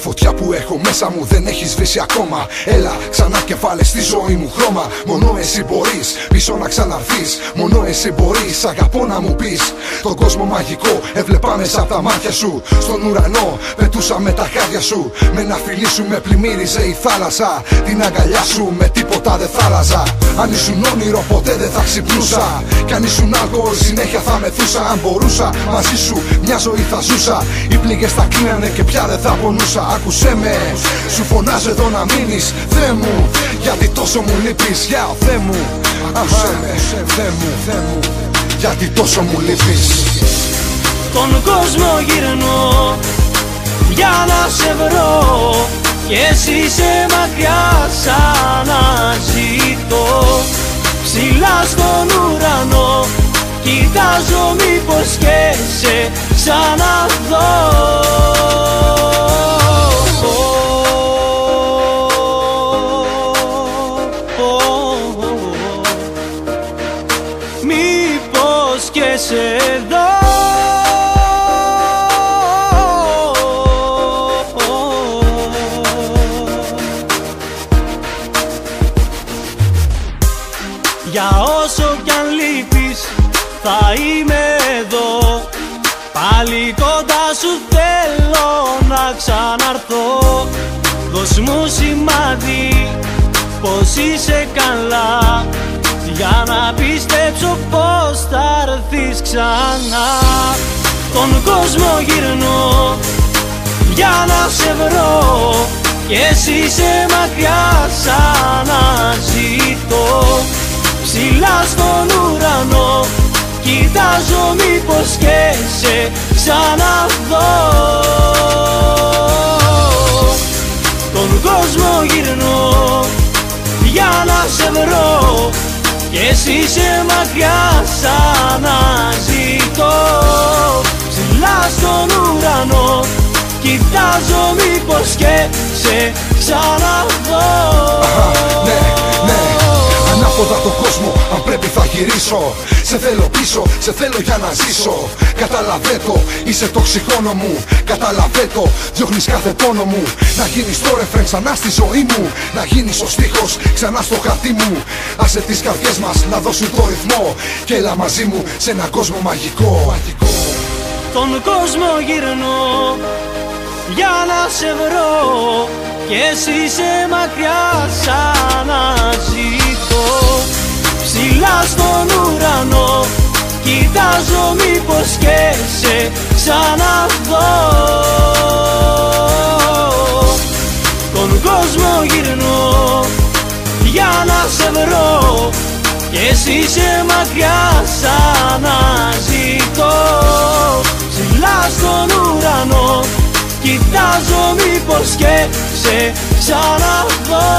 φωτιά που έχω μέσα μου δεν έχει σβήσει ακόμα. Έλα ξανά και βάλε στη ζωή μου χρώμα. Μόνο εσύ μπορείς πίσω να ξαναρθείς. Μόνο εσύ μπορείς αγαπώ να μου πεις. Τον κόσμο μαγικό έβλεπα μέσα από τα μάτια σου. Στον ουρανό πετούσα με τα χάδια σου. Με ένα φιλί σου με πλημμύριζε η θάλασσα. Την αγκαλιά σου με τίποτα δεν θα άλλαζα. Αν ήσουν όνειρο ποτέ δεν θα ξυπνούσα. Κι αν ήσουν αλκοόλ συνέχεια θα μεθούσα. Αν μπορούσα μαζί σου μια ζωή θα ζούσα. Οι πληγές θα κλείνανε και πια δεν θα πονούσα. Άκουσέ με, σου φωνάζω εδώ να μείνεις. Θεέ μου, γιατί τόσο μου λείπεις. Για ο Θεέ μου, άκουσέ με, Θεέ μου, γιατί τόσο μου λείπεις. Τον κόσμο γυρνώ για να σε βρω κι εσύ είσαι μακριά σαν να ζητώ. Ψηλά στον ουρανό κοιτάζω μήπως και σε ξαναδώ. Μήπως και σε δω. Για όσο κι αν λείπεις θα είμαι εδώ. Πάλι κοντά σου θέλω να ξαναρθώ. Δώσ' μου σημάδι πως είσαι καλά, για να πιστέψω πως θα έρθεις ξανά. Τον κόσμο γυρνώ για να σε βρω κι εσύ είσαι μακριά σαν να ζητώ. Ψηλά στον ουρανό κοιτάζω μήπως και σε ξαναδώ. Τον κόσμο γυρνώ για να σε βρω κι εσύ είσαι μακριά σαν να ζητώ. Ψηλά στον ουρανό κοιτάζω μήπως και σε ξαναδώ. Ανάποδα τον κόσμο, αν πρέπει θα γυρίσω. Σε θέλω πίσω, σε θέλω για να ζήσω. Καταλαβαίνω, είσαι το οξυγόνο μου. Καταλαβαίνω, διώχνεις κάθε πόνο μου. Να γίνεις το ρεφρέν ξανά στη ζωή μου. Να γίνεις ο στίχος ξανά στο χαρτί μου. Άσε τις καρδιές μας να δώσουν το ρυθμό. Και έλα μαζί μου σε έναν κόσμο μαγικό. Τον κόσμο γυρνώ για να σε βρω κι εσύ είσαι μακριά σαν να ζητώ. Ψηλά στον ουρανό κοιτάζω μήπως και σε ξαναδώ. Τον κόσμο γυρνώ για να σε βρω κι εσύ είσαι μακριά σαν να ζητώ. Ψηλά στον ουρανό κοιτάζω μήπως και σε ξαναδώ.